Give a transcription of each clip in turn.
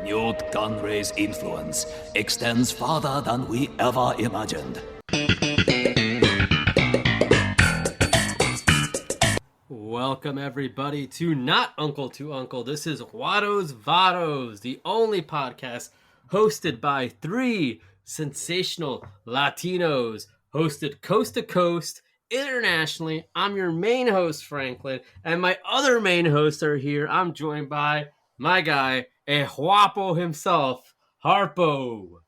Newt Gunray's influence extends farther than we ever imagined. Welcome everybody to Not Uncle to Uncle. This is Watto's Vados, the only podcast hosted by three sensational Latinos, hosted coast to coast, internationally. I'm your main host, Franklin, and my other main hosts are here. I'm joined by my guy, a Harpo himself, Harpo.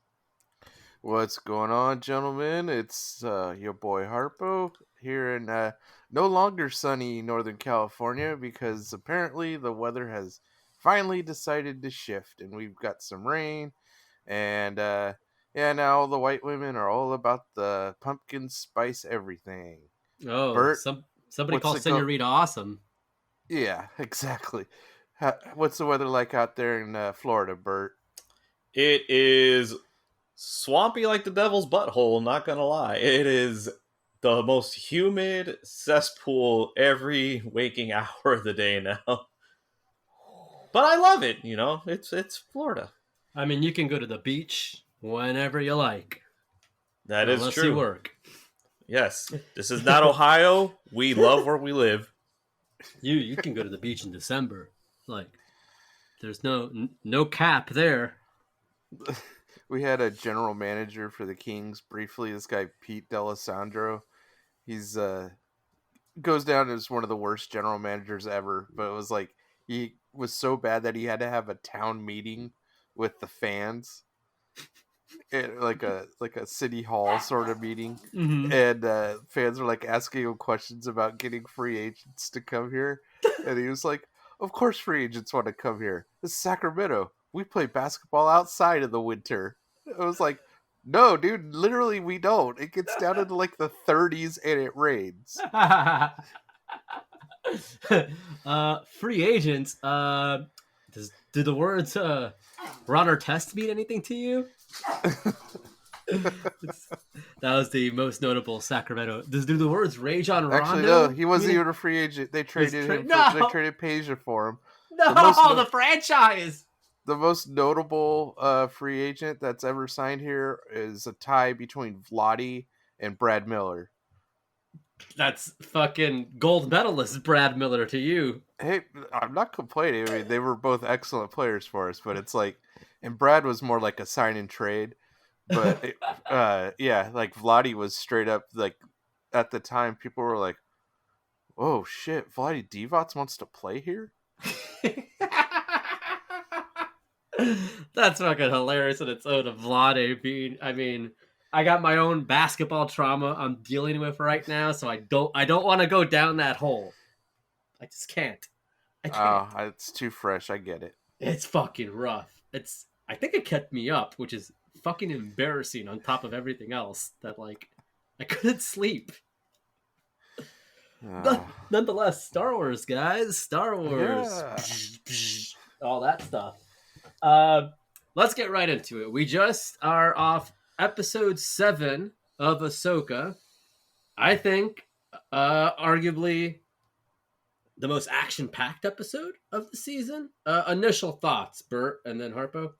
What's going on, gentlemen? It's your boy Harpo here in no longer sunny Northern California because apparently the weather has finally decided to shift and we've got some rain. And now all the white women are all about the pumpkin spice everything. Oh, Bert, somebody called Senorita Awesome. Yeah, exactly. What's the weather like out there in Florida, Bert? It is swampy like the devil's butthole, not gonna lie. It is the most humid cesspool every waking hour of the day now. But I love it, it's Florida. I mean, you can go to the beach whenever you like. That is unless true. You work. Yes. This is not Ohio. We love where we live. You can go to the beach in December. Like, there's no cap there. We had a general manager for the Kings briefly. This guy Pete D'Alessandro. He's goes down as one of the worst general managers ever. But it was like he was so bad that he had to have a town meeting with the fans, like a city hall sort of meeting. Mm-hmm. And fans were like asking him questions about getting free agents to come here, and he was like, "Of course, free agents want to come here. This is Sacramento. We play basketball outside in the winter." I was like, "No, dude, literally we don't. It gets down into like the 30s and it rains." Free agents. Do the words "run or test" mean anything to you? That was the most notable Sacramento. Do the words "rage on Rondo"? Actually, no, he wasn't even a free agent. They traded him. They traded Peja for him. No, the franchise. The most notable free agent that's ever signed here is a tie between Vladi and Brad Miller. That's fucking gold medalist Brad Miller to you. Hey, I'm not complaining. I mean, they were both excellent players for us, but it's like, and Brad was more like a sign and trade. But yeah, like Vladi was straight up like at the time people were like, "Oh shit, Vladi Divac wants to play here." That's fucking hilarious in its own. Of Vlade being, I mean, I got my own basketball trauma I'm dealing with right now, so I don't want to go down that hole. I just can't. I can't. It's too fresh. I get it. It's fucking rough. I think it kept me up, which is fucking embarrassing on top of everything else. That like I couldn't sleep. Nonetheless, Star Wars, guys. Star Wars. Yeah. All that stuff. Let's get right into it. We just are off episode 7 of Ahsoka. I think arguably the most action-packed episode of the season. Initial thoughts, Bert, and then Harpo.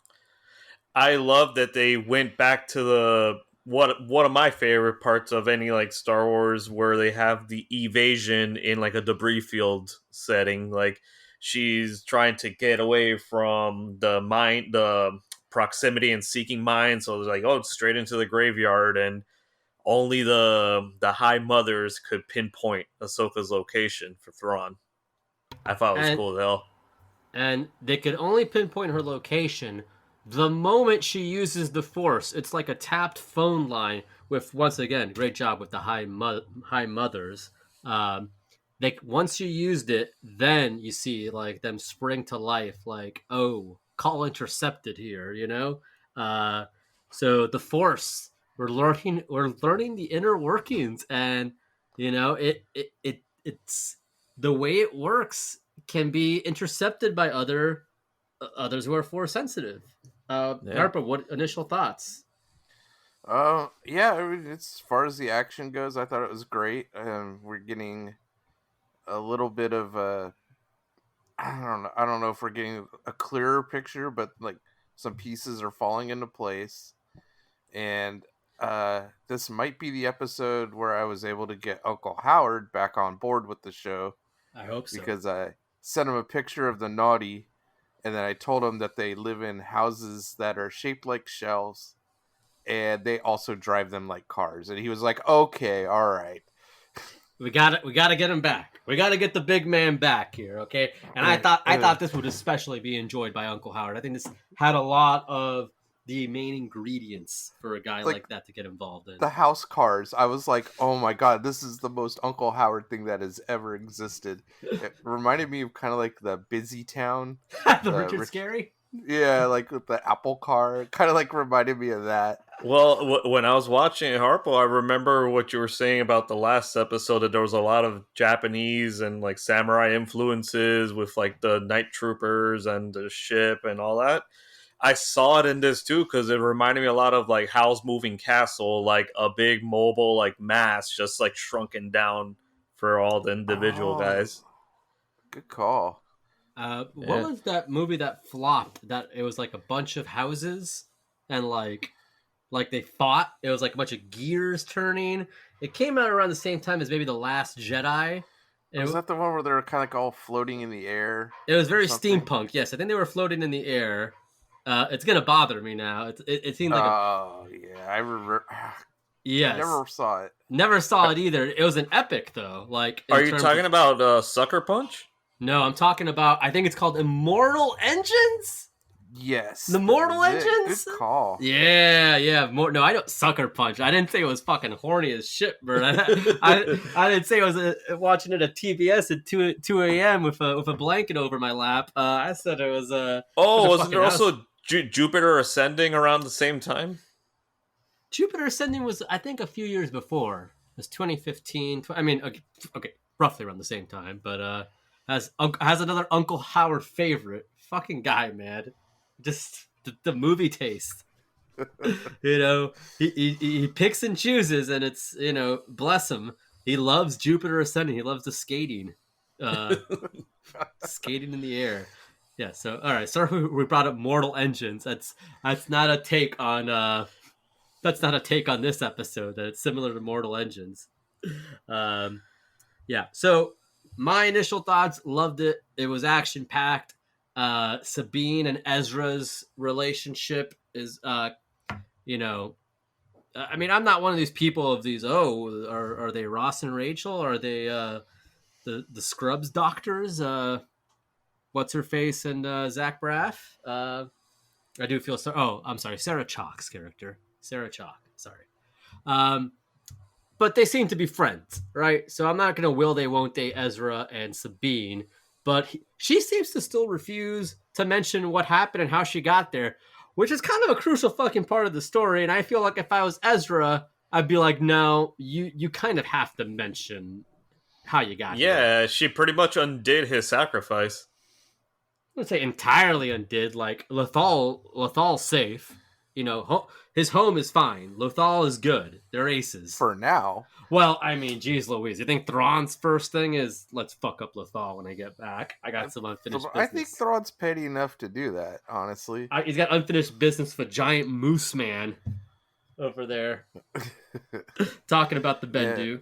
I love that they went back to the one of my favorite parts of any like Star Wars, where they have the evasion in like a debris field setting. Like she's trying to get away from the proximity and seeking mine. So it's like, oh, it's straight into the graveyard, and only the High Mothers could pinpoint Ahsoka's location for Thrawn. I thought it was cool as hell. And they could only pinpoint her location the moment she uses the Force. It's like a tapped phone line with, once again, great job with the High Mothers. Once you used it, then you see like them spring to life. Like, oh, call intercepted here. So the Force, we're learning the inner workings, and it's the way it works can be intercepted by others who are Force sensitive. Harpo, what initial thoughts? Yeah, I mean, as far as the action goes, I thought it was great. We're getting a little bit of I don't know if we're getting a clearer picture, but like some pieces are falling into place, and this might be the episode where I was able to get Uncle Howard back on board with the show, I hope so. because I sent him a picture of the naughty, and then I told him that they live in houses that are shaped like shells, and they also drive them like cars. And he was like, "Okay, all right." We got to get him back. We got to get the big man back here, okay? And I thought this would especially be enjoyed by Uncle Howard. I think this had a lot of the main ingredients for a guy like that to get involved in. The house cars. I was like, "Oh my god, this is the most Uncle Howard thing that has ever existed." It reminded me of kind of like the Busy Town, the Richard Scary. Yeah, like with the Apple car. Kind of like reminded me of that. Well, when I was watching Harpo, I remember what you were saying about the last episode, that there was a lot of Japanese and like samurai influences with like the night troopers and the ship and all that. I saw it in this too, because it reminded me a lot of like Howl's Moving Castle, like a big mobile like mass just like shrunken down for all the individual guys. Good call. What was that movie that flopped? That it was like a bunch of houses and like they fought. It was like a bunch of gears turning. It came out around the same time as maybe The Last Jedi. Was that the one where they were kind of like all floating in the air? It was very steampunk. Yes, I think they were floating in the air. It's gonna bother me now. It seemed like yeah, I remember. Yes, I never saw it. Never saw it either. It was an epic though. Like, are you talking about Sucker Punch? No, I'm talking about. I think it's called Immortal Engines. Yes, the Mortal Engines. Good call. Yeah. No, I don't. Sucker Punch. I didn't say it was fucking horny as shit, Bert. I didn't say I was watching it at TBS at 2 a.m. with a blanket over my lap. I said it was. Wasn't there also Jupiter Ascending around the same time? Jupiter Ascending was, I think, a few years before. It was 2015. I mean, okay, roughly around the same time. But has another Uncle Howard favorite. Fucking guy, man. Just the movie taste. He picks and chooses, and it's, bless him. He loves Jupiter Ascending. He loves the skating. Skating in the air. Yeah, so all right. Sorry we brought up Mortal Engines. That's not a take on this episode. That it's similar to Mortal Engines. Yeah. So my initial thoughts, loved it. It was action packed. Sabine and Ezra's relationship is, I mean, I'm not one of these people of these. Oh, are they Ross and Rachel? Or are they the Scrubs doctors? What's her face and Zach Braff? I do feel so. Oh, I'm sorry, Sarah Chalk's character, Sarah Chalk. Sorry, but they seem to be friends, right? So I'm not gonna will they won't they Ezra and Sabine. But she seems to still refuse to mention what happened and how she got there, which is kind of a crucial fucking part of the story. And I feel like if I was Ezra, I'd be like, no, you kind of have to mention how you got here. Yeah, she pretty much undid his sacrifice. I wouldn't say entirely undid. Like, Lethal's safe. His home is fine. Lothal is good. They're aces. For now. Well, I mean, geez Louise. You think Thrawn's first thing is, let's fuck up Lothal when I get back? I got some unfinished business. I think Thrawn's petty enough to do that, honestly. He's got unfinished business with a giant moose man over there. Talking about the Bendu.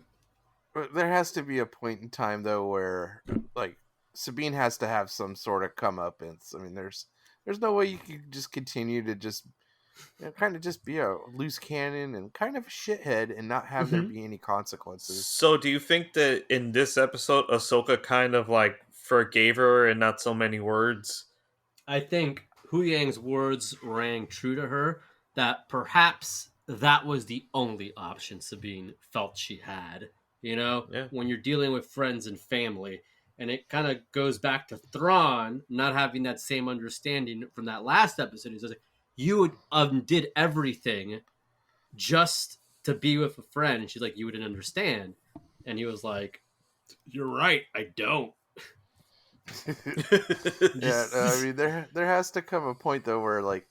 Yeah. There has to be a point in time, though, where, like, Sabine has to have some sort of comeuppance. I mean, there's no way you can just continue to just... kind of just be a loose cannon and kind of a shithead and not have there be any consequences. So do you think that in this episode, Ahsoka kind of like forgave her in not so many words? I think Hu Yang's words rang true to her, that perhaps that was the only option Sabine felt she had. When you're dealing with friends and family. And it kind of goes back to Thrawn not having that same understanding from that last episode. He says, you did everything just to be with a friend. And she's like, you wouldn't understand. And he was like, you're right, I don't. I mean, there has to come a point, though, where, like,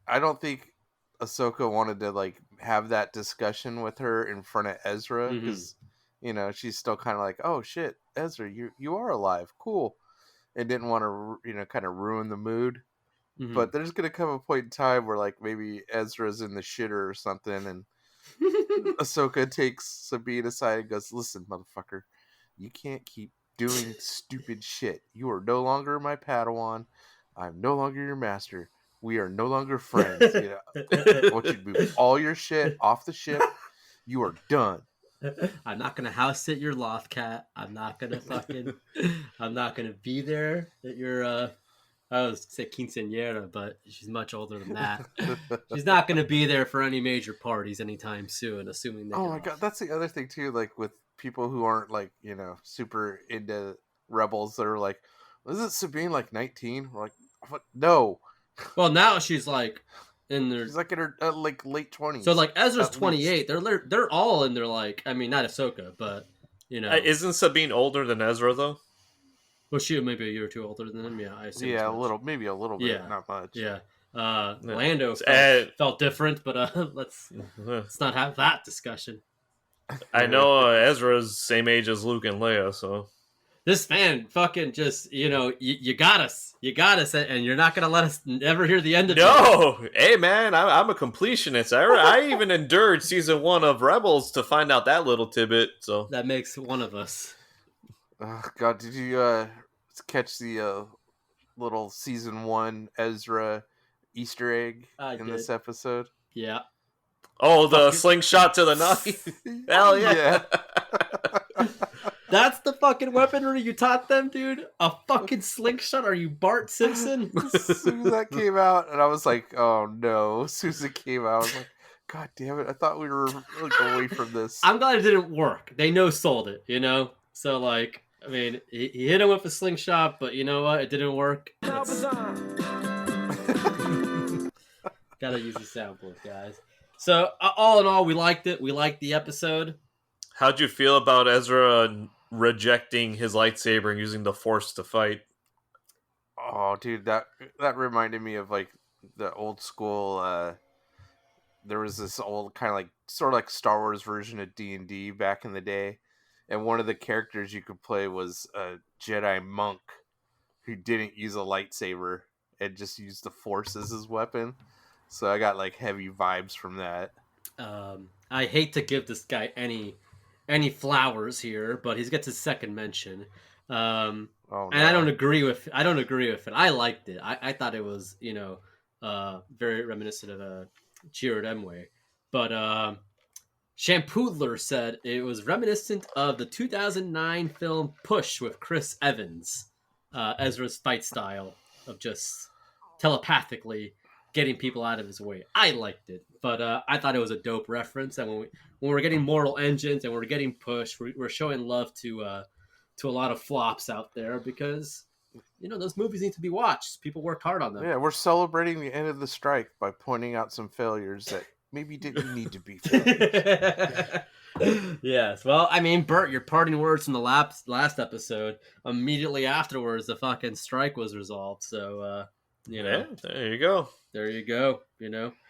I don't think Ahsoka wanted to, like, have that discussion with her in front of Ezra. Because, she's still kind of like, oh, shit, Ezra, you are alive. Cool. And didn't want to, kind of ruin the mood. Mhm. But there's gonna come a point in time where like maybe Ezra's in the shitter or something, and Ahsoka takes Sabine aside and goes, "Listen, motherfucker, you can't keep doing stupid shit. You are no longer my Padawan. I'm no longer your master. We are no longer friends. You know, I want you to move all your shit off the ship. You are done." I'm not gonna house sit your loft cat. I'm not gonna be there at your I was say quinceañera, but she's much older than that. She's not gonna be there for any major parties anytime soon, assuming they Oh get my off. god, that's the other thing too. Like with people who aren't like super into Rebels, that are like, "Isn't Sabine like 19?" We're like, "What? No, Well, now she's like in their she's like in her like late 20s." so like Ezra's at least. 28. They're all in their like I mean not Ahsoka, but Isn't Sabine older than Ezra though? well she maybe a year or two older than him. Yeah, I assume as Yeah, much. maybe a little bit, Yeah, not much. yeah. Yeah. Lando felt different, but let's not have that discussion. I know Ezra's same age as Luke and Leia, so This man fucking just you got us, and you're not gonna let us ever hear the end of it. no. Hey man, I'm a completionist. I even endured season 1 of Rebels to find out that little tidbit. So That makes one of us. Oh god, did you catch the little season 1 Ezra Easter egg I in did. this episode? Yeah. the Fucking- slingshot to the knife. Hell yeah. That's the fucking weaponry you taught them, dude? A fucking slingshot? Are you Bart Simpson? As soon as that came out, and I was like, "Oh no!" As soon as it came out, I was like, "God damn it! I thought we were like away from this." I'm glad it didn't work. They no-sold it, So, like, I mean, he hit him with a slingshot, but you know what? It didn't work. Gotta use the soundboard, guys. So, all in all, we liked it. We liked the episode. How'd you feel about Ezra rejecting his lightsaber and using the Force to fight? Oh, dude, that reminded me of like the old school. There was this old kind of like sort of like Star Wars version of D&D back in the day, and one of the characters you could play was a Jedi monk who didn't use a lightsaber and just used the Force as his weapon. So I got like heavy vibes from that. I hate to give this guy any flowers here, but he gets his second mention. Oh, no. And I don't agree with it. I liked it. I thought it was, very reminiscent of Chirrut Emwe. But Shampoodler said it was reminiscent of the 2009 film Push with Chris Evans. Ezra's fight style of just telepathically getting people out of his way. I liked it, but I thought it was a dope reference. And when we're getting Mortal Engines and we're getting Push, we're showing love to a lot of flops out there because those movies need to be watched. People worked hard on them. Yeah, we're celebrating the end of the strike by pointing out some failures that maybe didn't need to be failures. Yes. Well, I mean, Bert, your parting words from the last episode. Immediately afterwards, the fucking strike was resolved. So, Yeah, there you go. There you go.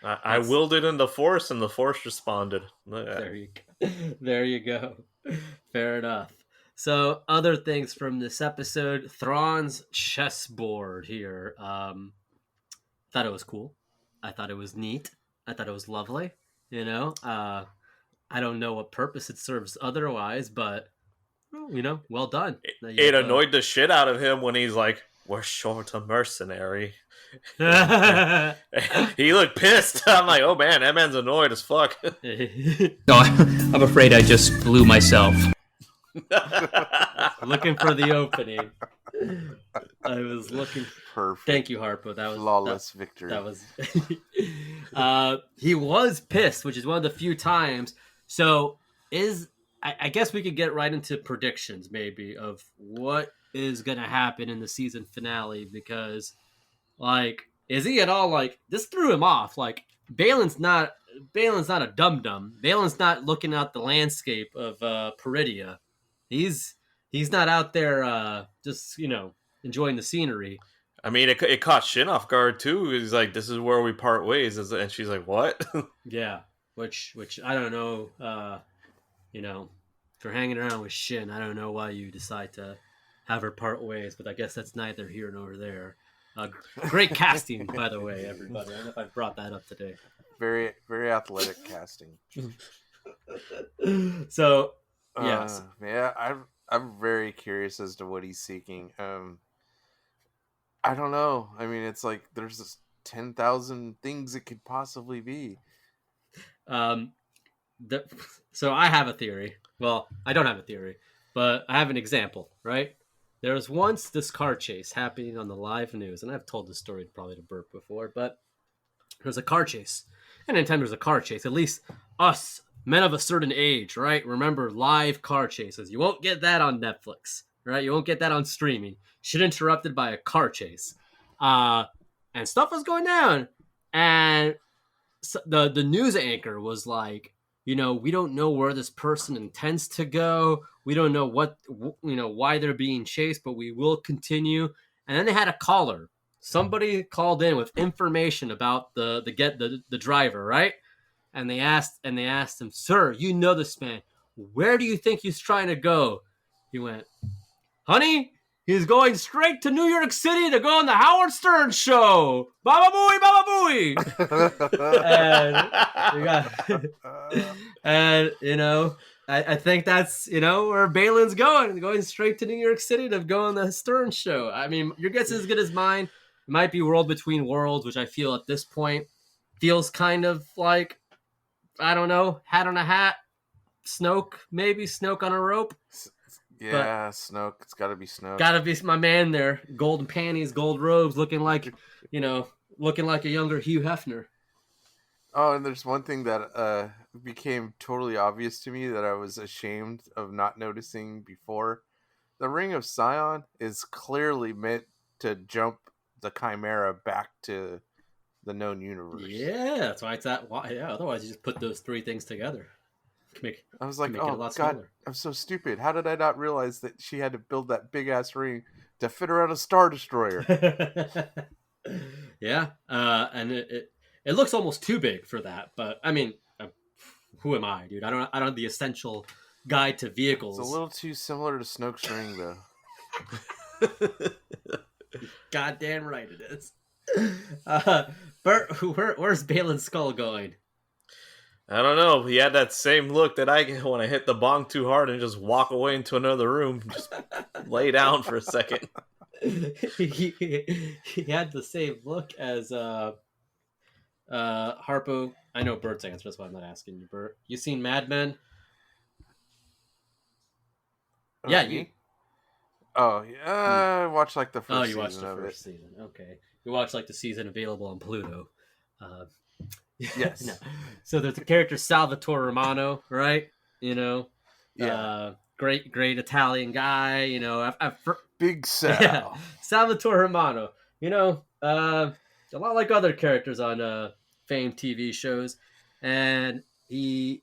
I willed it in the Force, and the Force responded. There you go. There you go. Fair enough. So, other things from this episode: Thrawn's chessboard here. Thought it was cool. I thought it was neat. I thought it was lovely. I don't know what purpose it serves otherwise, but well done. It annoyed the shit out of him when he's like, "We're short a mercenary." He looked pissed. I'm like, "Oh man, that man's annoyed as fuck." No, I'm afraid I just blew myself. Looking for the opening. I was looking. Perfect. Thank you, Harpo. That was flawless victory. That was. He was pissed, which is one of the few times. So I guess we could get right into predictions, maybe, of what is going to happen in the season finale, because, like, is he at all like this threw him off? Like, Baylan's not a dum-dum. Baylan's not looking out the landscape of Peridia. He's not out there just enjoying the scenery. I mean, it caught Shin off guard too. He's like, "This is where we part ways," and she's like, "What?" Yeah, which I don't know. If you're hanging around with Shin, I don't know why you decide to have her part ways, but I guess that's neither here nor there. Great casting, by the way, everybody. I don't know if I brought that up today. Very, very athletic casting. So, yes. Yeah, I'm very curious as to what he's seeking. I don't know. I mean, it's like there's this 10,000 things it could possibly be. Um, so I have a theory. Well, I don't have a theory, but I have an example, right? There was once this car chase happening on the live news, and I've told this story probably to Burt before, but there's a car chase. And anytime there's a car chase, at least us, men of a certain age, right? Remember live car chases. You won't get that on Netflix, right? You won't get that on streaming. Shit interrupted by a car chase. And stuff was going down. And so the news anchor was like, we don't know where this person intends to go. We don't know why they're being chased, but we will continue. And then they had a caller. Somebody called in with information about the driver, right? And they asked him, "Sir, you know this man. Where do you think he's trying to go?" He went, "Honey, he's going straight to New York City to go on the Howard Stern show. Baba booey, baba booey." And I think that's where Baylan's going straight to New York City to go on the Stern show. I mean, your guess is as good as mine. It might be World Between Worlds, which I feel at this point feels kind of like, I don't know, hat on a hat, Snoke, maybe Snoke on a rope. Yeah, Snoke. It's got to be Snoke. Got to be my man there. Golden panties, gold robes, looking like a younger Hugh Hefner. Oh, and there's one thing that became totally obvious to me that I was ashamed of not noticing before. The Ring of Sion is clearly meant to jump the Chimera back to the known universe. Yeah, that's why it's that. Yeah, otherwise you just put those three things together. I was like, oh god, smaller. I'm so stupid. How did I not realize that she had to build that big ass ring to fit around a Star Destroyer? Yeah, and it looks almost too big for that. But I mean, who am I, dude? I don't have the essential guide to vehicles. It's a little too similar to Snoke's ring, though. Goddamn right it is. Bert, where's Baylan Skoll going? I don't know. He had that same look that I get when I hit the bong too hard and just walk away into another room, just lay down for a second. he had the same look as Harpo. I know Bert's answer, that's why I'm not asking you, Bert. You seen Mad Men? Yeah, you. Oh, yeah. I watched like the first season. Oh, you watched the first season. Okay. You watched like the season available on Pluto. Yes. No. So there's the character Salvatore Romano, right? Yeah. Great Italian guy. Big Sal. Yeah, Salvatore Romano. A lot like other characters on famed TV shows, and he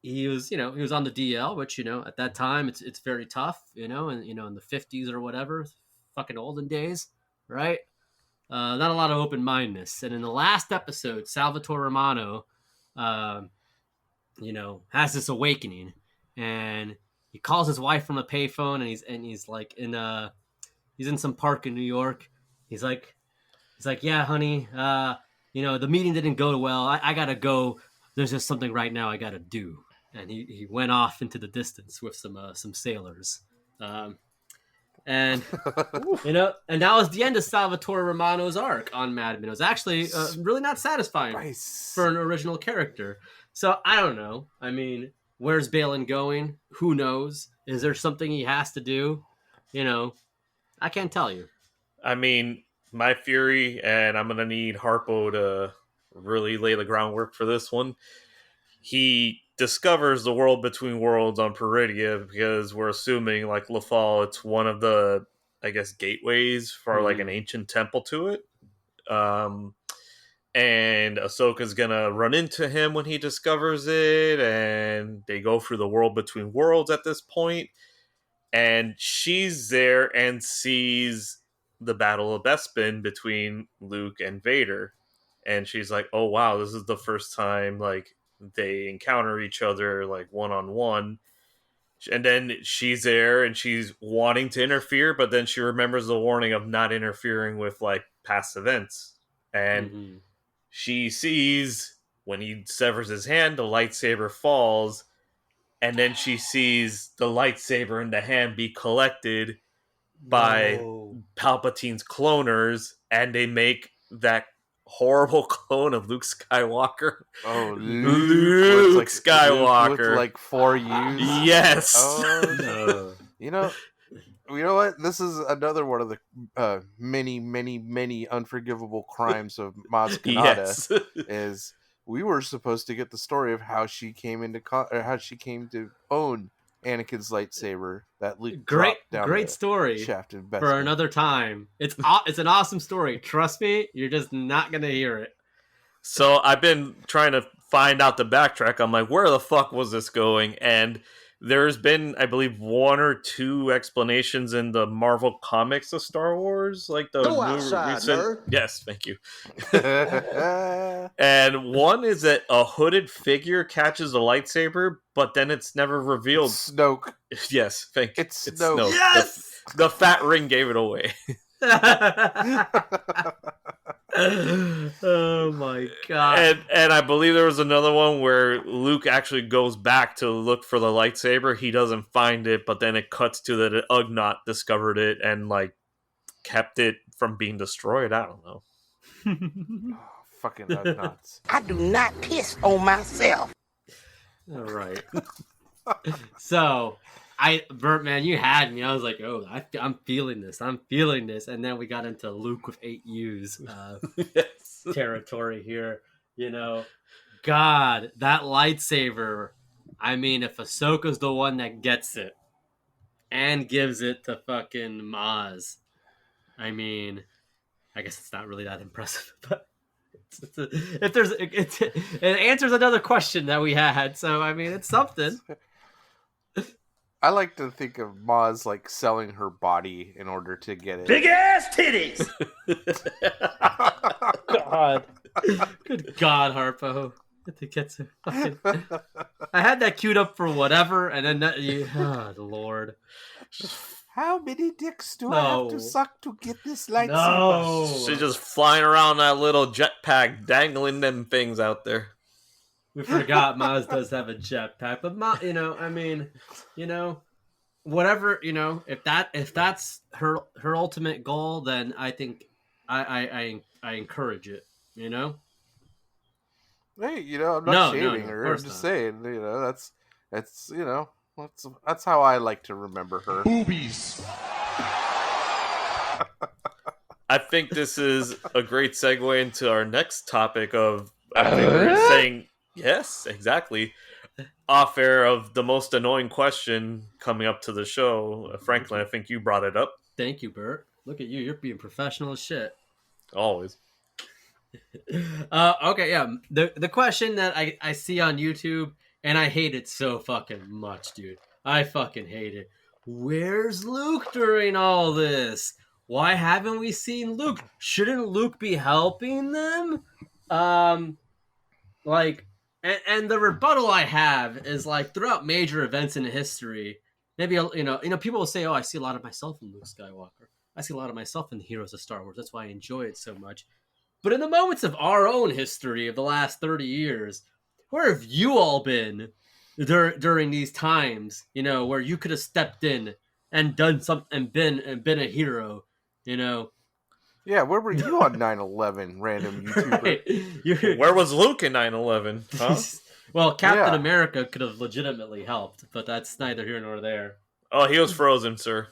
was he was on the DL, which at that time it's very tough, and in the 50s or whatever, fucking olden days, right? Not a lot of open-mindedness. And in the last episode, Salvatore Romano, has this awakening, and he calls his wife from a payphone, and he's like he's in some park in New York. He's like, yeah, honey, the meeting didn't go well. I gotta go. There's just something right now I gotta do. And he went off into the distance with some sailors. And and that was the end of Salvatore Romano's arc on Mad Men. It was actually really not satisfying for an original character. So I don't know. I mean, where's Baylan going? Who knows? Is there something he has to do? I can't tell you. I mean, my theory, and I'm gonna need Harpo to really lay the groundwork for this one. He discovers the world between worlds on Peridia because we're assuming, like Lafal, it's one of the, I guess, gateways for like an ancient temple to it. And Ahsoka's gonna run into him when he discovers it, and they go through the world between worlds at this point. And she's there and sees the Battle of Bespin between Luke and Vader. And she's like, oh wow, this is the first time like they encounter each other like one-on-one. And then she's there and she's wanting to interfere, but then she remembers the warning of not interfering with like past events. And she sees when he severs his hand, the lightsaber falls, and then she sees the lightsaber in the hand be collected by Palpatine's cloners, and they make that horrible clone of Luke Skywalker. Oh, Luke Skywalker with like 4 U's. Yes. Oh, no. You know what? This is another one of the many unforgivable crimes of Maz Kanata. Yes. Is we were supposed to get the story of how she came to own Anakin's lightsaber that Luke dropped down great the story shaft of for another time. It's an awesome story. Trust me, you're just not gonna hear it. So I've been trying to find out the backtrack. I'm like, where the fuck was this going? And there's been, I believe, 1 or 2 explanations in the Marvel comics of Star Wars, like the recent. Nerd. Yes, thank you. And one is that a hooded figure catches a lightsaber, but then it's never revealed. Snoke. Yes, thank you. It's Snoke. Yes. The fat ring gave it away. Oh my god. And I believe there was another one where Luke actually goes back to look for the lightsaber. He doesn't find it, but then it cuts to that Ugnaught discovered it and like kept it from being destroyed. I don't know. Oh, fucking Ugnaughts. I do not piss on myself. All right. So Bert, man, you had me. I was like, oh, I'm feeling this. And then we got into Luke with 8 U's Yes. territory here. You know, God, that lightsaber. I mean, if Ahsoka's the one that gets it and gives it to fucking Maz, I mean, I guess it's not really that impressive, but it answers another question that we had. So, I mean, it's something. I like to think of Maz like selling her body in order to get it. Big ass titties. God, good God, Harpo. Get to fucking... I had that queued up for whatever, and then oh Lord. How many dicks do I have to suck to get this lightsaber? No. She's just flying around that little jetpack, dangling them things out there. We forgot Maz does have a jetpack, but whatever, if that's her ultimate goal, then I think I encourage it, Hey, I'm not shaming her. I'm just saying, that's how I like to remember her. Boobies. I think this is a great segue into our next topic of, I think we're saying, yes, exactly, off air, of the most annoying question coming up to the show. Franklin, I think you brought it up. Thank you, Bert. Look at you. You're being professional as shit. Always. Okay, yeah. The question that I see on YouTube, and I hate it so fucking much, dude. I fucking hate it. Where's Luke during all this? Why haven't we seen Luke? Shouldn't Luke be helping them? And the rebuttal I have is like, throughout major events in history, maybe people will say, "Oh, I see a lot of myself in Luke Skywalker. I see a lot of myself in the heroes of Star Wars. That's why I enjoy it so much." But in the moments of our own history of the last 30 years, where have you all been during these times? Where you could have stepped in and done something and been a hero. Yeah, where were you on 9/11, random YouTuber? Right. Where was Luke in 9/11? Huh? Well, Captain America could have legitimately helped, but that's neither here nor there. Oh, he was frozen, sir.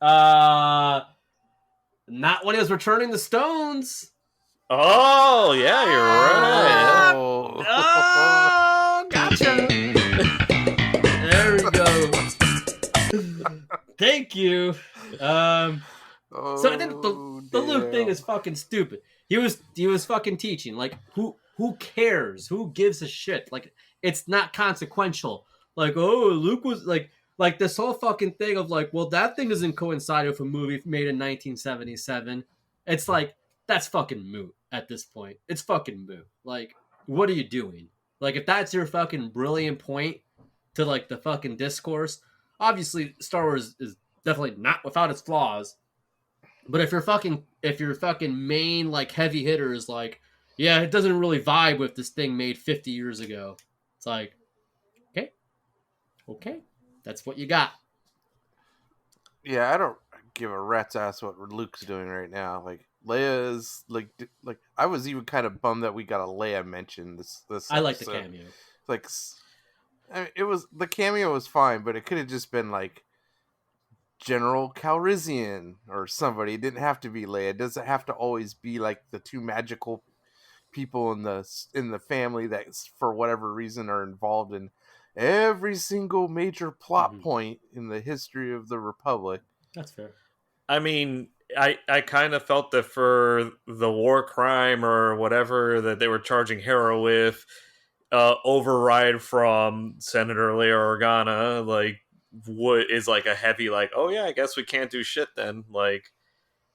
Not when he was returning the stones. Oh, yeah, you're right. Oh, gotcha. There we go. Thank you. So I think the Luke thing is fucking stupid. He was fucking teaching. Like, who cares? Who gives a shit? Like, it's not consequential. Like, oh, Luke was like this whole fucking thing of like, well, that thing doesn't coincide with a movie made in 1977. It's like, that's fucking moot at this point. It's fucking moot. Like, what are you doing? Like, if that's your fucking brilliant point to like the fucking discourse, obviously Star Wars is definitely not without its flaws. But if your fucking main like heavy hitter is like, yeah, it doesn't really vibe with this thing made 50 years ago. It's like, okay, that's what you got. Yeah, I don't give a rat's ass what Luke's doing right now. Like Leia is like I was even kind of bummed that we got a Leia mention this. I like the episode. cameo. Like, I mean, it was the cameo was fine, but it could have just been like General Calrissian or somebody. It didn't have to be Leia. It doesn't have to always be like the two magical people in the family that for whatever reason are involved in every single major plot point in the history of the Republic. That's fair. I mean, I kind of felt that for the war crime or whatever that they were charging Hera with, override from Senator Leia Organa, like, what is like a heavy, like, oh yeah, I guess we can't do shit then, like,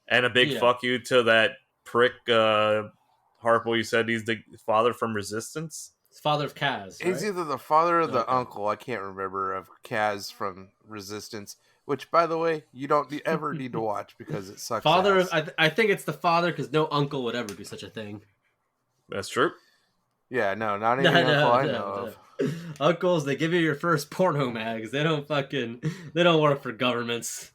and a big fuck you to that prick, Harpo. You said he's the father from Resistance? It's father of Kaz, right? He's either the father or the uncle, I can't remember, of Kaz from Resistance, which, by the way, you don't ever need to watch because it sucks. Father of, I think it's the father because no uncle would ever do such a thing. That's true. Yeah, no, not even uncle I know of. Uncles, they give you your first porno mags. They don't work for governments.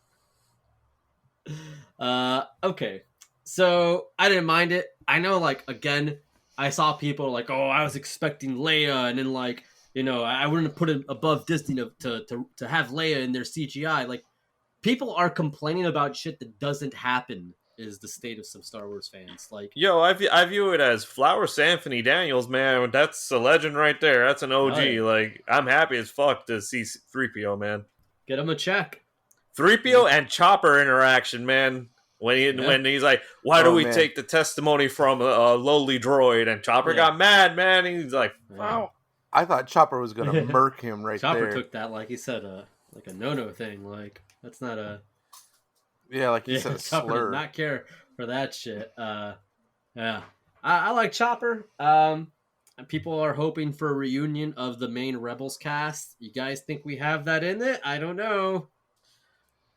Okay. So I didn't mind it. I know, like, again, I saw people like, oh, I was expecting Leia, and then like, you know, I wouldn't put it above Disney to have Leia in their CGI. Like, people are complaining about shit that doesn't happen. Is the state of some Star Wars fans. Like, yo, I view it as Flowers Anthony Daniels, man. That's a legend right there. That's an OG. Oh, yeah. Like, I'm happy as fuck to see 3PO, man. Get him a check. 3PO and Chopper interaction, man. When he's like, why do we take the testimony from a lowly droid? And Chopper got mad, man. He's like, wow. I thought Chopper was going to murk him right Chopper there. Chopper took that, like he said, like a no-no thing. Like, that's not a... Yeah, like you said, a Chopper slur. did not care for that shit. Yeah. I like Chopper. People are hoping for a reunion of the main Rebels cast. You guys think we have that in it? I don't know.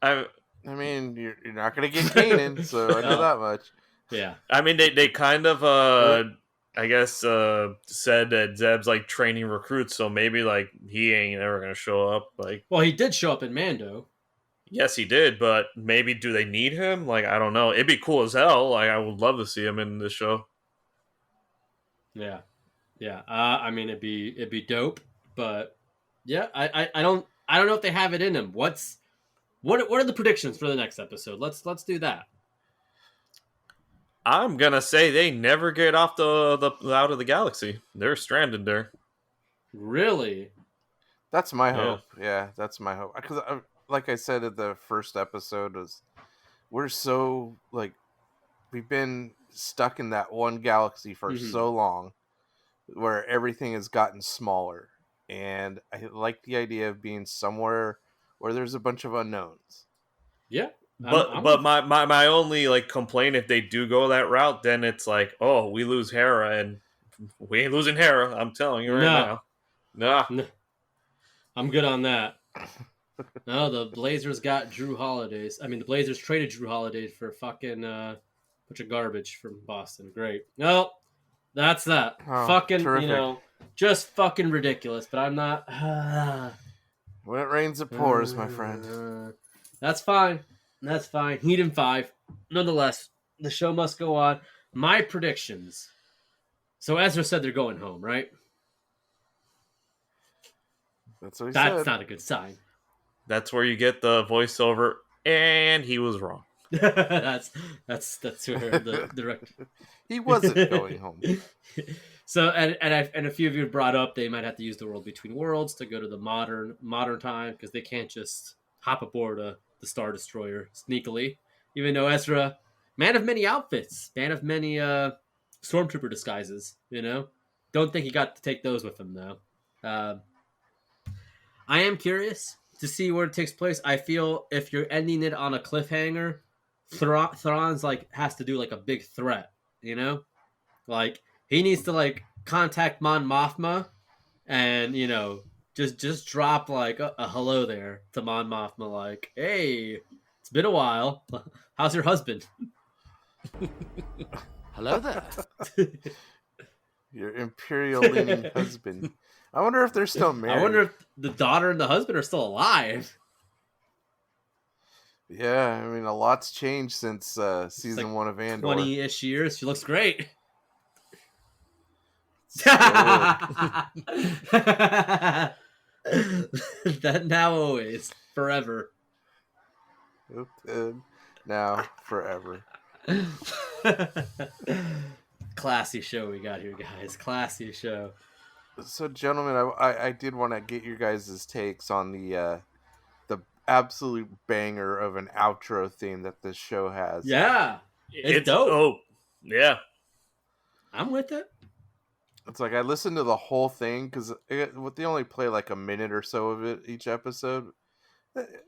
I mean, you're not going to get Kanan, so I know that much. Yeah. I mean, they kind of, I guess, said that Zeb's, like, training recruits, so maybe, like, he ain't ever going to show up. Like, well, he did show up in Mando. Yes, he did, but maybe do they need him? Like, I don't know. It'd be cool as hell. Like, I would love to see him in this show. Yeah. I mean, it'd be dope, but yeah, I don't know if they have it in them. What are the predictions for the next episode? Let's do that. I'm gonna say they never get off the out of the galaxy. They're stranded there. Really? That's my hope. Yeah, that's my hope. Because, like I said at the first episode, we're so, like, we've been stuck in that one galaxy for so long where everything has gotten smaller. And I like the idea of being somewhere where there's a bunch of unknowns. Yeah. But my only, like, complaint, if they do go that route, then it's like, oh, we lose Hera, and we ain't losing Hera. I'm telling you right now. No. I'm good on that. No, the Blazers got Drew Holidays. I mean, the Blazers traded Drew Holidays for fucking bunch of garbage from Boston. Great. No, that's that. Fucking, terrific. You know, just fucking ridiculous. But I'm not. When it rains, it pours, my friend. That's fine. That's fine. Heat in 5. Nonetheless, the show must go on. My predictions. So Ezra said they're going home, right? That's what he said. That's not a good sign. That's where you get the voiceover, and he was wrong. that's where the director. He wasn't going home. So and a few of you brought up they might have to use the World Between Worlds to go to the modern time because they can't just hop aboard the Star Destroyer sneakily. Even though Ezra, man of many outfits, man of many stormtrooper disguises, you know, don't think he got to take those with him though. I am curious to see where it takes place. I feel if you're ending it on a cliffhanger, Thrawn's like has to do like a big threat, you know, like he needs to like contact Mon Mothma and, you know, Just drop like a hello there to Mon Mothma, like, hey, it's been a while. How's your husband? Hello there. Your imperial leaning husband. I wonder if they're still married. I wonder if the daughter and the husband are still alive. Yeah, I mean, a lot's changed since season like 1 of Andor. 20-ish years. She looks great. Still That now always forever. would. Now, forever. Classy show we got here, guys. Classy show. So, gentlemen, I did want to get your guys' takes on the absolute banger of an outro theme that this show has. Yeah, it's dope. Oh, yeah. I'm with it. It's like I listened to the whole thing because they only play like a minute or so of it each episode.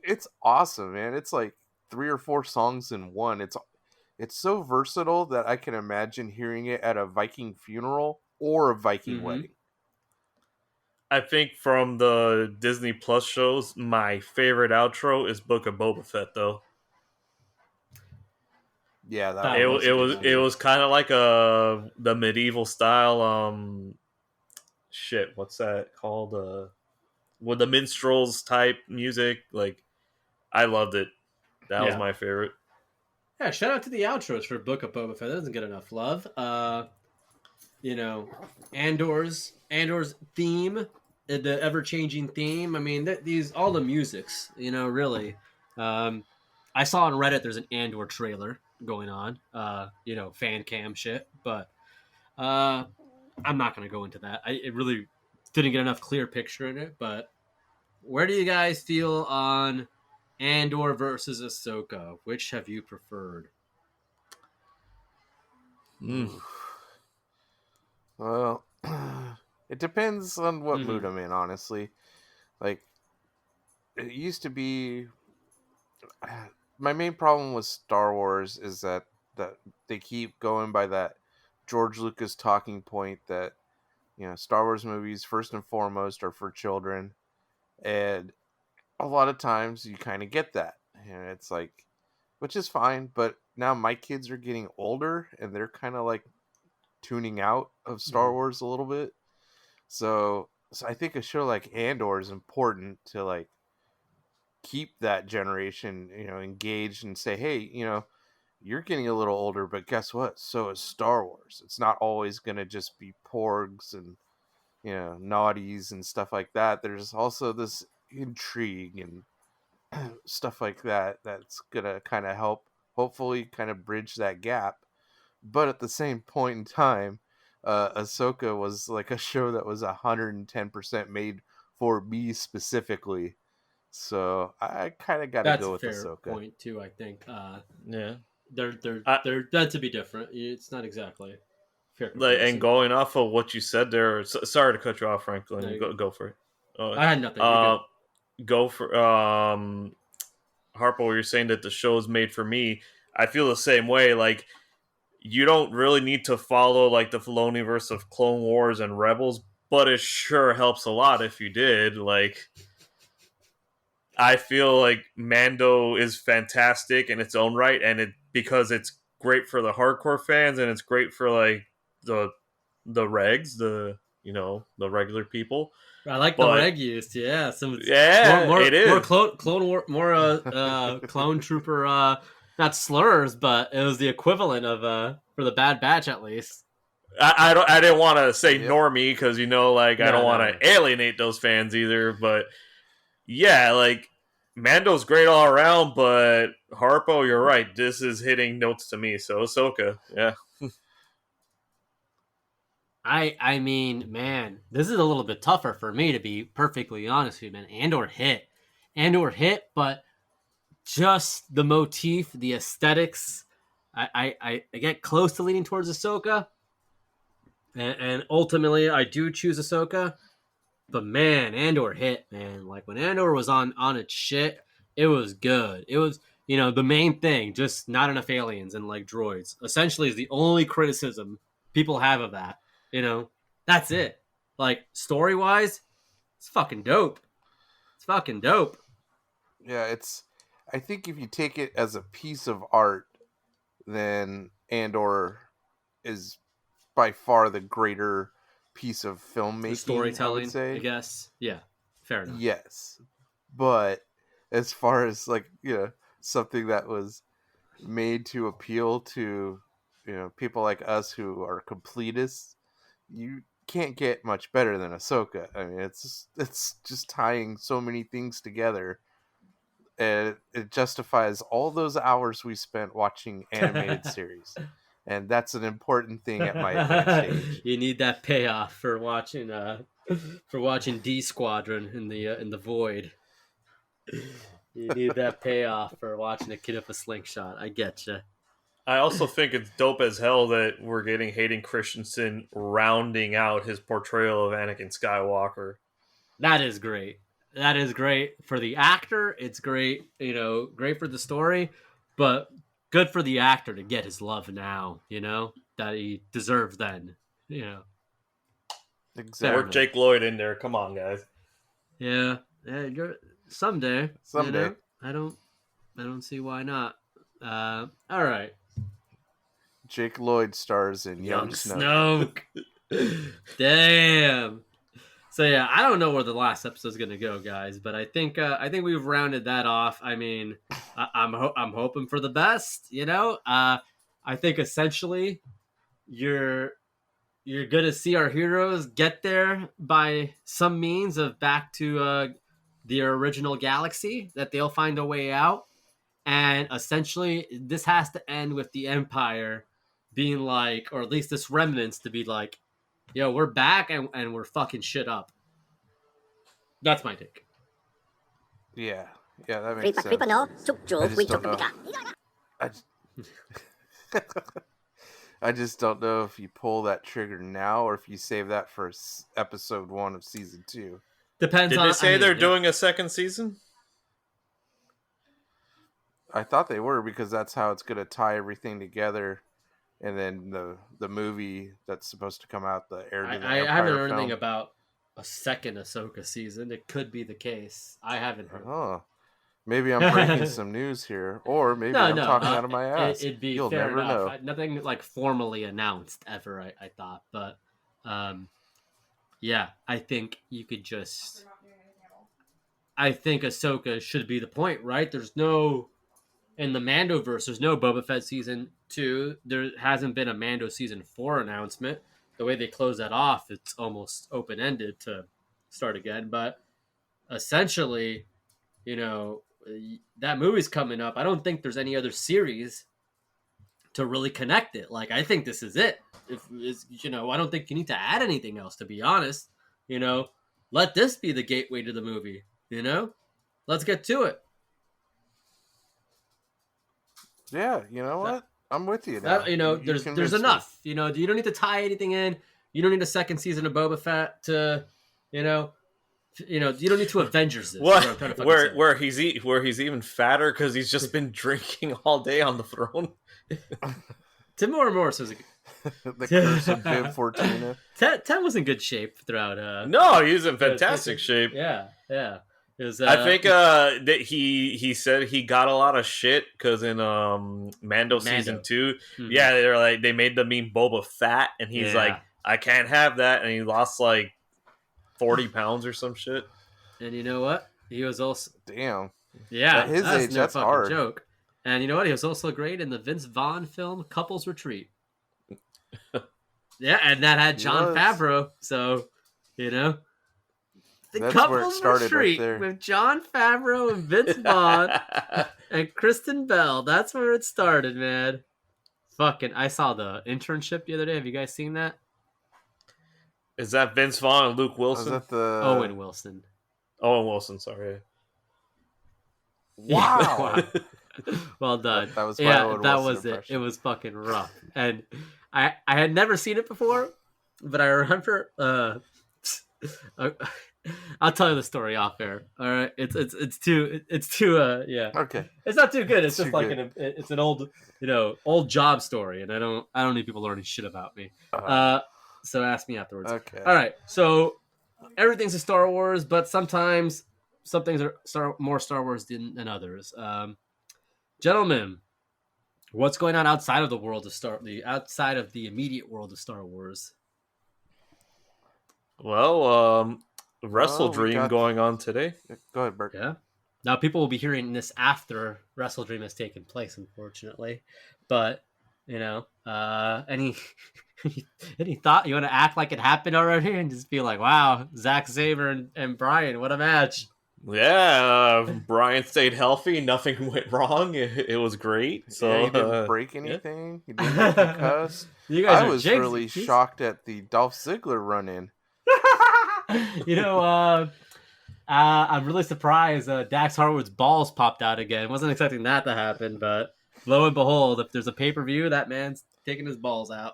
It's awesome, man. It's like 3 or 4 songs in one. It's so versatile that I can imagine hearing it at a Viking funeral or a Viking wedding. I think from the Disney Plus shows, my favorite outro is Book of Boba Fett, though. Yeah, It was kind of like the medieval style. Shit, what's that called? With the minstrels type music. Like, I loved it. That was my favorite. Yeah, shout out to the outros for Book of Boba Fett. That doesn't get enough love. Andor's theme, the ever-changing theme. I mean, these all the musics, really. I saw on Reddit there's an Andor trailer going on, fan cam shit, but I'm not going to go into that. It really didn't get enough clear picture in it, but where do you guys feel on Andor versus Ahsoka? Which have you preferred? Well, it depends on what mood I'm in, honestly. Like, it used to be... My main problem with Star Wars is that they keep going by that George Lucas talking point that, Star Wars movies, first and foremost, are for children. And a lot of times you kind of get that. And it's like, which is fine, but now my kids are getting older and they're kind of like tuning out of Star Wars a little bit. So I think a show like Andor is important to like keep that generation, engaged and say, hey, you're getting a little older, but guess what? So is Star Wars. It's not always going to just be porgs and, naughties and stuff like that. There's also this intrigue and stuff like that that's going to kind of help, hopefully kind of bridge that gap. But at the same point in time, Ahsoka was like a show that was 110% made for me specifically. So I kind of got to go with That's a fair Ahsoka. point too. I think. Yeah, they're meant to be different. It's not exactly fair. And going off of what you said there, sorry to cut you off, Franklin. Go for it. I had nothing. Go for Harpo. You're saying that the show is made for me. I feel the same way. Like, you don't really need to follow like the Filoniverse of Clone Wars and Rebels, but it sure helps a lot if you did. Like, I feel like Mando is fantastic in its own right, and because it's great for the hardcore fans and it's great for like the regs, the regular people. I like the reg used, yeah. It is more clone war, more clone trooper, not slurs, but it was the equivalent of for the Bad Batch at least. I didn't want to say normie because I don't want to alienate those fans either, but yeah, like Mando's great all around, but Harpo, you're right. This is hitting notes to me. So Ahsoka, yeah. I mean, man, this is a little bit tougher for me, to be perfectly honest with you, man. Andor hit, but just the motif, the aesthetics, I get close to leaning towards Ahsoka, and ultimately I do choose Ahsoka. But man, Andor hit, man. Like when Andor was on its shit, it was good. It was, the main thing, just not enough aliens and like droids. Essentially, is the only criticism people have of that. That's it. Like story wise, It's fucking dope. It's fucking dope. Yeah, I think if you take it as a piece of art, then Andor is by far the greater piece of filmmaking. The storytelling, I would say. I guess. Yeah, fair enough. Yes, but as far as something that was made to appeal to people like us who are completists, you can't get much better than Ahsoka. I mean, it's just tying so many things together, and it justifies all those hours we spent watching animated series, and that's an important thing at my advanced age. You need that payoff for watching D Squadron in the void. You need that payoff for watching a kid with a slingshot. I get you. I also think it's dope as hell that we're getting Hayden Christensen rounding out his portrayal of Anakin Skywalker. That is great. That is great for the actor. It's great, great for the story, but good for the actor to get his love now, that he deserves then, Exactly. Or Jake Lloyd in there. Come on, guys. Yeah, someday. Someday. I don't see why not. All right. Jake Lloyd stars in Young Snoke. Damn. So yeah, I don't know where the last episode's gonna go, guys, but I think we've rounded that off. I mean, I'm hoping for the best. I think essentially you're gonna see our heroes get there by some means of back to the original galaxy, that they'll find a way out, and essentially this has to end with the Empire being like, or at least this remnants to be like, yo, we're back and we're fucking shit up. That's my take. Yeah, that makes sense. I just don't know if you pull that trigger now or if you save that for episode 1 of season 2. Depends. Did they say they're doing a second season? I thought they were, because that's how it's going to tie everything together. And then the movie that's supposed to come out, the Heir to the Empire I haven't heard film. anything about a second Ahsoka season. It could be the case. I haven't heard. Oh, maybe I'm breaking some news here, or maybe I'm talking out of my ass. It'd be You'll fair never enough. know. Nothing like formally announced ever. I thought, but yeah, I think you could just. I think Ahsoka should be the point, right? There's no. In the Mandoverse, there's no Boba Fett season 2. There hasn't been a Mando season 4 announcement. The way they close that off, it's almost open-ended to start again. But essentially, that movie's coming up. I don't think there's any other series to really connect it. Like, I think this is it. I don't think you need to add anything else, to be honest. Let this be the gateway to the movie. Let's get to it. Yeah, you know what? I'm with you now. There's enough. You don't need to tie anything in. You don't need a second season of Boba Fett to, you don't need to Avengers this. What? Where he's even fatter because he's just been drinking all day on the throne. Tim Morris was the curse of Bib Fortuna. Ted was in good shape throughout. No, he was in fantastic shape. Yeah. I think that he said he got a lot of shit because in Mando season 2, Mm-hmm. they made the meme Boba Fat, and he's like, I can't have that, and he lost like 40 pounds or some shit. And you know what? He was also damn. Yeah, at his age, no that's fucking hard. joke. And you know what? He was also great in the Vince Vaughn film Couples Retreat. Yeah, and that had Jon Favreau, so The That's Couples where it started Retreat right there. with Jon Favreau and Vince Vaughn and Kristen Bell. That's where it started, man. Fucking, I saw the Internship the other day. Have you guys seen that? Is that Vince Vaughn and Luke Wilson? Was that the Owen Wilson. Owen Wilson, sorry. Wow. Well done. That was my Owen that Wilson was it. impression. It was fucking rough. And I had never seen it before, but I remember I'll tell you the story off air. All right, it's too yeah. Okay. It's not too good. It's Too just like good. it's an old job story, and I don't need people learning shit about me. So ask me afterwards. Okay. All right. So everything's a Star Wars, but sometimes some things are more Star Wars than others. Gentlemen, what's going on outside of the world of outside of the immediate world of Star Wars? Well, Wrestle Well, we Dream got- going on today. Go ahead, Bert. Yeah. Now people will be hearing this after Wrestle Dream has taken place, unfortunately. But any any thought you want to act like it happened already and just be like, wow, Zack Sabre and Brian, what a match. Yeah, Brian stayed healthy. Nothing went wrong. It was great. So Yeah, he didn't break anything. He didn't get concussed. You guys I are was jinxed. really shocked at the Dolph Ziggler run-in. I'm really surprised Dax Harwood's balls popped out again. Wasn't expecting that to happen, but lo and behold, if there's a pay-per-view, that man's taking his balls out.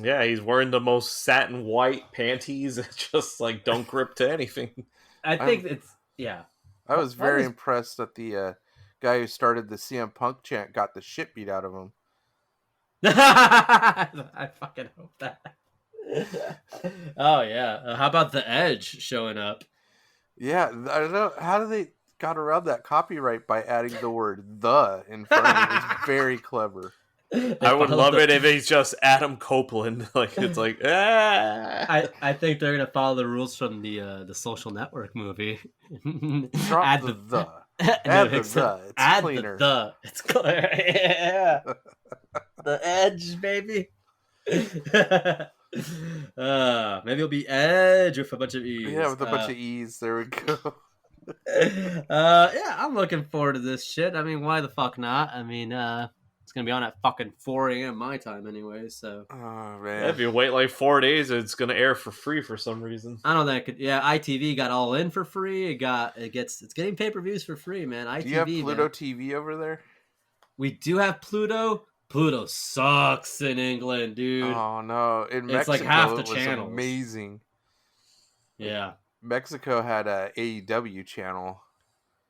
yeah, he's wearing the most satin white panties that just like don't grip to anything. I think it's yeah. I was That very was- impressed that the guy who started the CM Punk chant got the shit beat out of him. I fucking hope that. Oh yeah. How about the Edge showing up? Yeah, I don't know how do they got around that copyright by adding the word "the" in front of it. It was very clever. I would love it if he's just Adam Copeland. Like it's like I think they're gonna follow the rules from the Social Network movie. Drop Add the. Add the the. It's add cleaner. the. It's clear. Yeah. The Edge, baby. Maybe it'll be Edge with a bunch of E's. Yeah, with a bunch of E's. There we go. Yeah, I'm looking forward to this shit. I mean, why the fuck not? I mean, it's gonna be on at fucking 4 a.m. my time anyway, so Oh if man. you wait like 4 days, it's gonna air for free for some reason. I don't think it could. Yeah, ITV got all in for free. It's getting pay-per-views for free, man. ITV. Do you have Pluto man. TV over there? We do have Pluto. Pluto sucks in England, dude. Oh no! In It's Mexico, like half the it was channels. amazing. Yeah. Mexico had a AEW channel.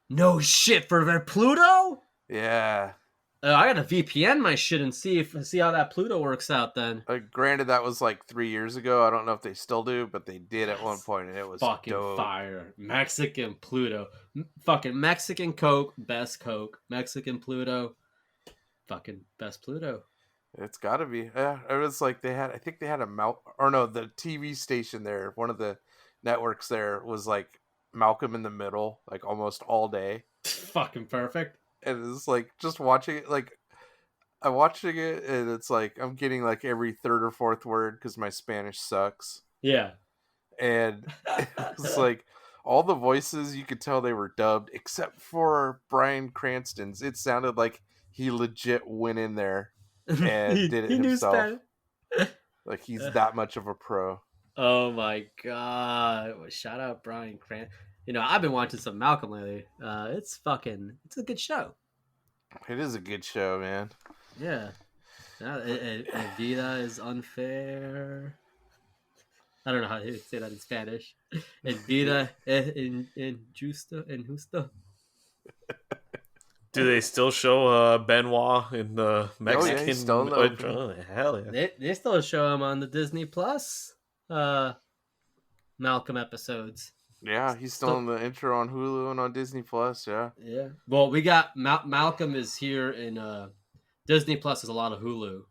No shit for their Pluto. Yeah. I gotta VPN my shit and see how that Pluto works out. Then Granted, that was like 3 years ago. I don't know if they still do, but they did at one That's point, and it was fucking dope. fire. Mexican Pluto, fucking Mexican Coke, best Coke. Mexican Pluto, fucking best Pluto. It's got to be. Yeah, it was like they had. I think they had the TV station there. One of the networks there was like Malcolm in the Middle, like almost all day. Fucking perfect. And it's like just watching it. Like I'm watching it, and it's like I'm getting like every third or fourth word because my Spanish sucks. Yeah. And it's like all the voices you could tell they were dubbed, except for Bryan Cranston's. It sounded like he legit went in there and did it He knew himself. Spanish. Like he's that much of a pro. Oh my god! Shout out Bryan Cranston. I've been watching some Malcolm lately. It's a good show. It is a good show, man. Yeah. Vida is unfair. I don't know how to say that in Spanish. Vida injusto. Do they still show Benoit in the Mexican? he's still in the open. Oh, hell yeah! They still show him on the Disney Plus Malcolm episodes. Yeah, he's still in the intro on Hulu and on Disney Plus. Yeah. Yeah. Well, we got Malcolm is here in Disney Plus. Is a lot of Hulu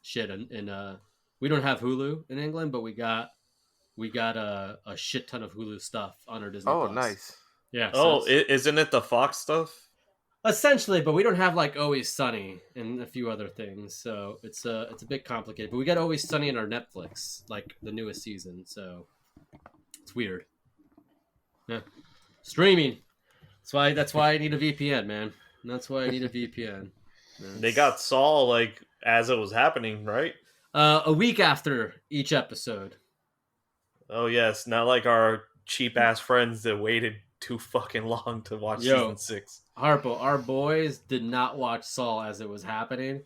shit, and we don't have Hulu in England, but we got a shit ton of Hulu stuff on our Disney. Oh, Plus. nice. Yeah. Oh, so it's- isn't it the Fox stuff? essentially, but we don't have like Always Sunny and a few other things, so it's a bit complicated. But we got Always Sunny in our Netflix, like the newest season, so it's weird. Yeah, streaming. That's why I need a VPN, man. That's why I need a VPN. They got Saul like as it was happening, right? A week after each episode. Oh yes, not like our cheap ass friends that waited too fucking long to watch season 6. Harpo, our boys did not watch Saul as it was happening.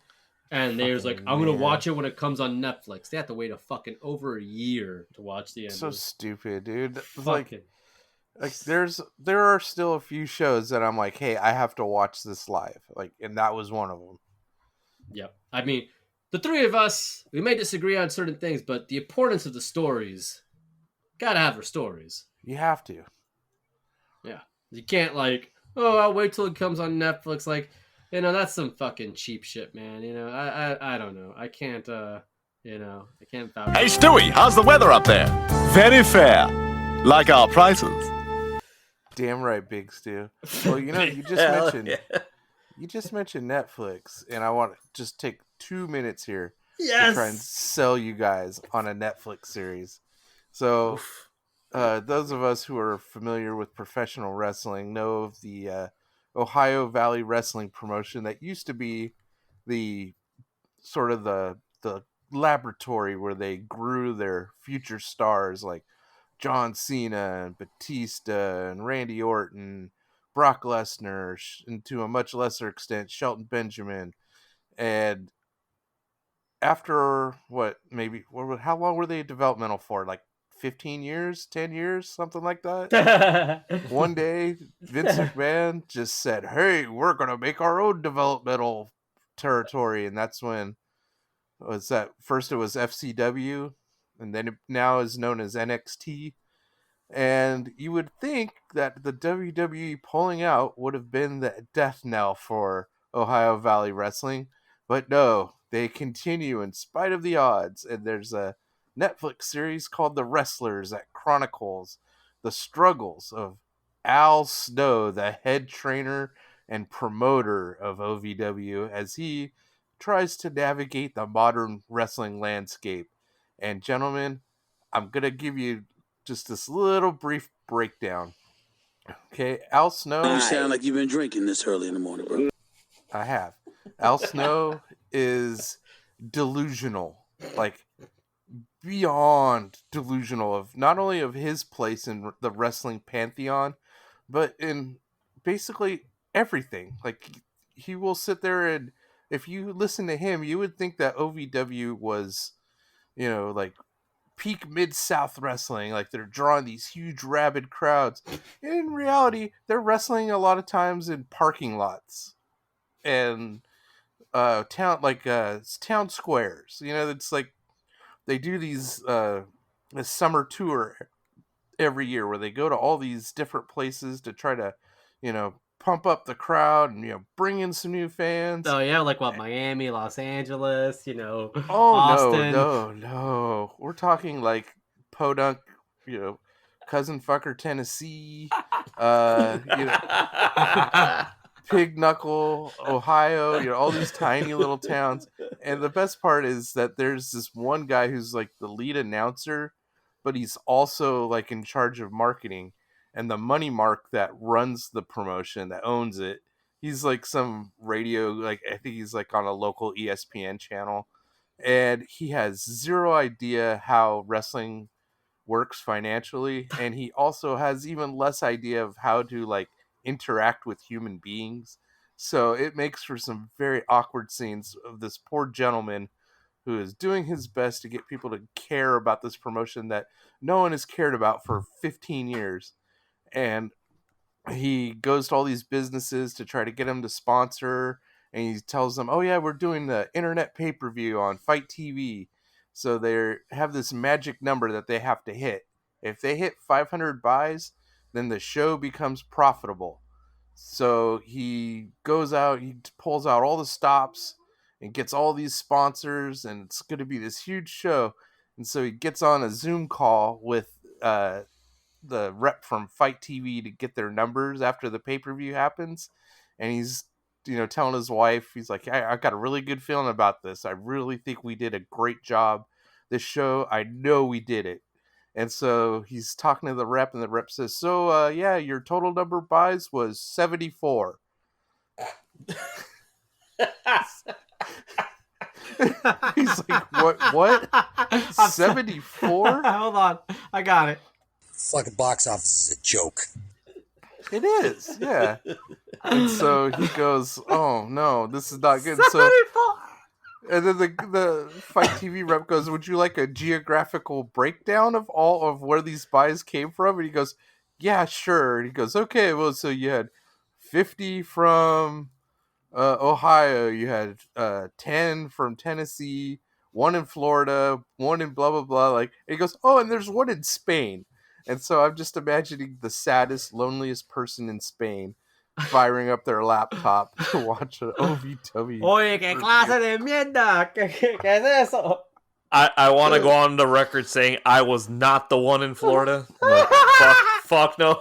And they was like, Fucking I'm going to man. watch it when it comes on Netflix. They have to wait a fucking over a year to watch the end. So stupid, dude. It's fucking. like there are still a few shows that I'm like, hey, I have to watch this live. Like, and that was one of them. Yep. I mean, the three of us, we may disagree on certain things, but the importance of the stories, gotta have their stories. You have to. Yeah, you can't like, oh, I'll wait till it comes on Netflix. Like, that's some fucking cheap shit, man. I don't know. I can't. I can't vouch. Hey Stewie, how's the weather up there? Very fair. Like our prices. Damn right, Big Stu. Well, you just mentioned Netflix, and I want to just take 2 minutes here to try and sell you guys on a Netflix series. So, those of us who are familiar with professional wrestling know of the Ohio Valley Wrestling promotion that used to be the sort of the laboratory where they grew their future stars like John Cena and Batista and Randy Orton, Brock Lesnar, and to a much lesser extent, Shelton Benjamin. And after how long were they developmental for? Like 15 years, 10 years, something like that? One day, Vince McMahon just said, hey, we're going to make our own developmental territory. And that's when, first it was FCW, and then it now is known as NXT. And you would think that the WWE pulling out would have been the death knell for Ohio Valley Wrestling, but no, they continue in spite of the odds. And there's a Netflix series called The Wrestlers that chronicles the struggles of Al Snow, the head trainer and promoter of OVW, as he tries to navigate the modern wrestling landscape. And gentlemen, I'm going to give you just this little brief breakdown. Okay, Al Snow... You sound like you've been drinking this early in the morning, bro. I have. Al Snow is delusional. Like, beyond delusional of not only of his place in the wrestling pantheon, but in basically everything. Like, he will sit there and if you listen to him, you would think that OVW was, like peak Mid-South wrestling. Like they're drawing these huge rabid crowds. In reality, they're wrestling a lot of times in parking lots and town squares. It's like they do these this summer tour every year where they go to all these different places to try to, pump up the crowd and bring in some new fans. Oh yeah, like what, Miami, Los Angeles, Oh Austin. no. We're talking like Podunk, Cousin Fucker, Tennessee, Pig Knuckle, Ohio, all these tiny little towns. And the best part is that there's this one guy who's like the lead announcer, but he's also like in charge of marketing. And the money mark that runs the promotion, that owns it, he's like some radio, like I think he's like on a local ESPN channel. And he has zero idea how wrestling works financially. And he also has even less idea of how to like interact with human beings. So it makes for some very awkward scenes of this poor gentleman who is doing his best to get people to care about this promotion that no one has cared about for 15 years. And he goes to all these businesses to try to get them to sponsor. And he tells them, oh yeah, we're doing the internet pay-per-view on Fight TV. So they have this magic number that they have to hit. If they hit 500 buys, then the show becomes profitable. So he goes out, he pulls out all the stops and gets all these sponsors, and it's going to be this huge show. And so he gets on a Zoom call with the rep from Fight TV to get their numbers after the pay-per-view happens. And he's, telling his wife, he's like, I got a really good feeling about this. I really think we did a great job. This show, I know we did it. And so he's talking to the rep, and the rep says, so, yeah, your total number of buys was 74. He's like, what? 74? Hold on. I got it. Fucking box office is a joke. It is, yeah. And so he goes, oh, no, this is not good. 74! And then the Fight TV rep goes, would you like a geographical breakdown of all of where these buys came from? And he goes, yeah, sure. And he goes, okay, well, so you had 50 from Ohio, you had 10 from Tennessee, 1 in Florida, 1 in blah, blah, blah. Like, and he goes, oh, and there's 1 in Spain. And so I'm just imagining the saddest, loneliest person in Spain firing up their laptop to watch an OVW. Oye, qué clase de mierda. ¿Qué es eso? I want to go on the record saying I was not the one in Florida. Like, fuck no.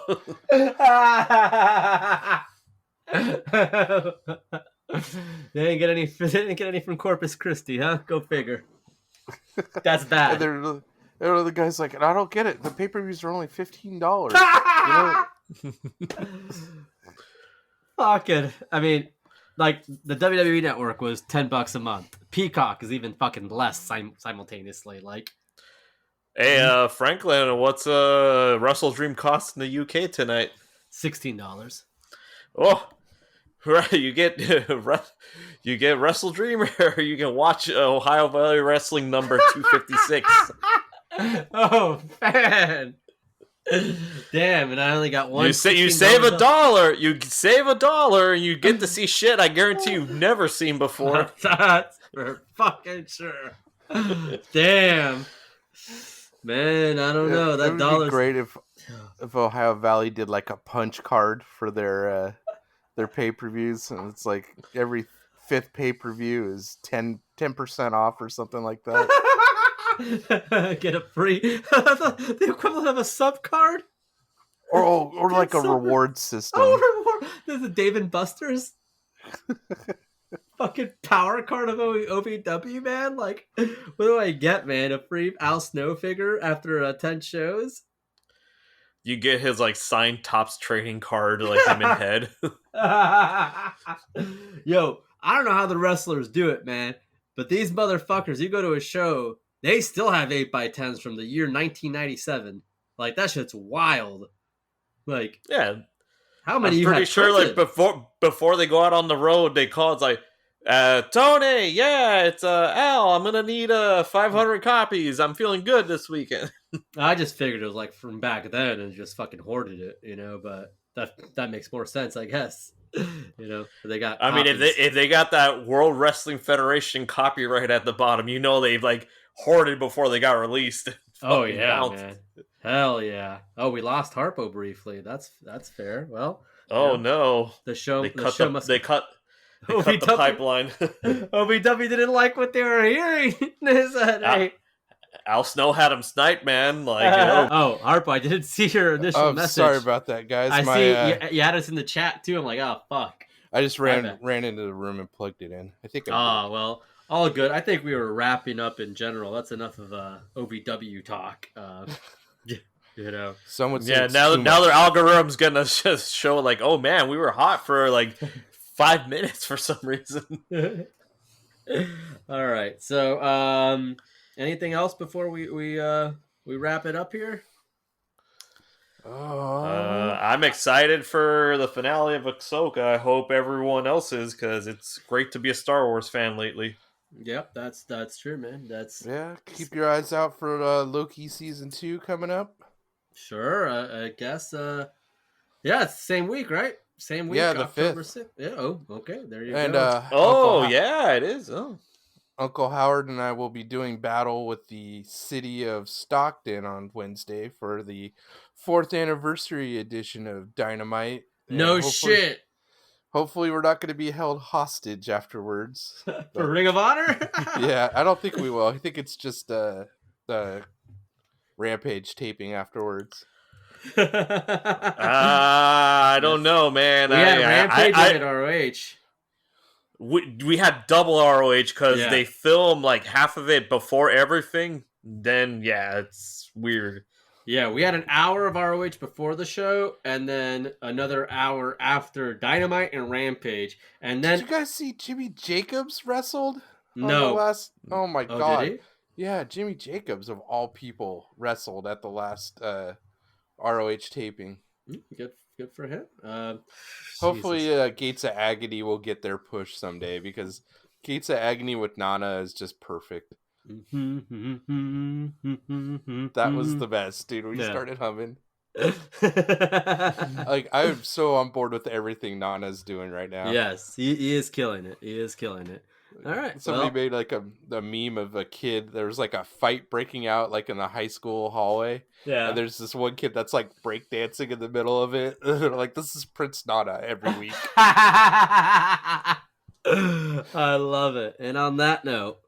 They didn't get any from Corpus Christi, huh? Go figure. That's bad. And the guy's like, I don't get it. The pay-per-views are only $15. Fuck it. I mean, like, the WWE Network was $10 a month. Peacock is even fucking less simultaneously. Like, Hey, Franklin, what's Russell Dream cost in the UK tonight? $16. Oh, right. You get Wrestle Dream, or you can watch Ohio Valley Wrestling number 256. Oh, man. Damn, and I only got one. You save $1. You save $1, and you get to see shit I guarantee you've never seen before. That's for fucking sure. Damn. Man, I don't know. That $1 would be dollar's great if Ohio Valley did like a punch card for their pay-per-views, and it's like every 5th pay-per-view is 10% off or something like that. Get a free the equivalent of a sub card, or like a reward system. There's a Dave and Buster's fucking power card of OVW, man. Like, what do I get, man? A free Al Snow figure after 10 shows? You get his like signed Topps trading card, like him in head. Yo, I don't know how the wrestlers do it, man, but these motherfuckers, you go to a show, they still have 8x10s from the year 1997. Like, that shit's wild. Like, Yeah, how many I'm you pretty had sure printed? like before they go out on the road, they call. It's like, Tony, yeah, it's Al. I'm gonna need 500 copies. I'm feeling good this weekend. I just figured it was like from back then and just fucking hoarded it, but that makes more sense, I guess. They got. I mean, copies. if they got that World Wrestling Federation copyright at the bottom, they've like hoarded before they got released. Oh yeah, bounced. man. Hell yeah. Oh, we lost Harpo briefly. That's fair. Well. Oh no. The show. They cut OVW the pipeline. OVW didn't like what they were hearing. They said, hey. Al Snow had him sniped, man. Like, Oh, Harpo, I didn't see your initial message. Sorry about that, guys. I see you had us in the chat too. I'm like, oh fuck. I just ran into the room and plugged it in. I think. Well, all good. I think we were wrapping up in general. That's enough of OVW talk. Someone. Yeah. Now their algorithm's gonna just show like, oh man, we were hot for like 5 minutes for some reason. All right. So, anything else before we wrap it up here? I'm excited for the finale of Ahsoka. I hope everyone else is, because it's great to be a Star Wars fan lately. Yep, that's true, man. Keep your eyes out for Loki season 2 coming up. Sure, I guess. Yeah, it's the same week, right? Same week. Yeah, the October 5th. 6th. Yeah. Oh, okay. There you And go. Yeah, it is. Oh. Uncle Howard and I will be doing battle with the city of Stockton on Wednesday for the 4th anniversary edition of Dynamite. No shit. Hopefully we're not going to be held hostage afterwards. For Ring of Honor? Yeah, I don't think we will. I think it's just the Rampage taping afterwards. I don't know, man. We had Rampage at ROH. We had double ROH because Yeah. they film like half of it before everything. Then, yeah, it's weird. Yeah, we had an hour of ROH before the show, and then another hour after Dynamite and Rampage. And then Did you guys see Jimmy Jacobs wrestled? No. Oh my Oh, god. did Yeah, Jimmy Jacobs of all people wrestled at the last ROH taping. he? Good for him. Hopefully Jesus. Gates of Agony will get their push someday, because Gates of Agony with Nana is just perfect. That was the best, dude. We started humming. Like, I'm so on board with everything Nana's doing right now. Yes, he is killing it. He is killing it. All right. Somebody well, made like a meme of a kid. There was like a fight breaking out like in the high school hallway. yeah. And there's this one kid that's like breakdancing in the middle of it. They're like, this is Prince Nana every week. I love it. And on that note.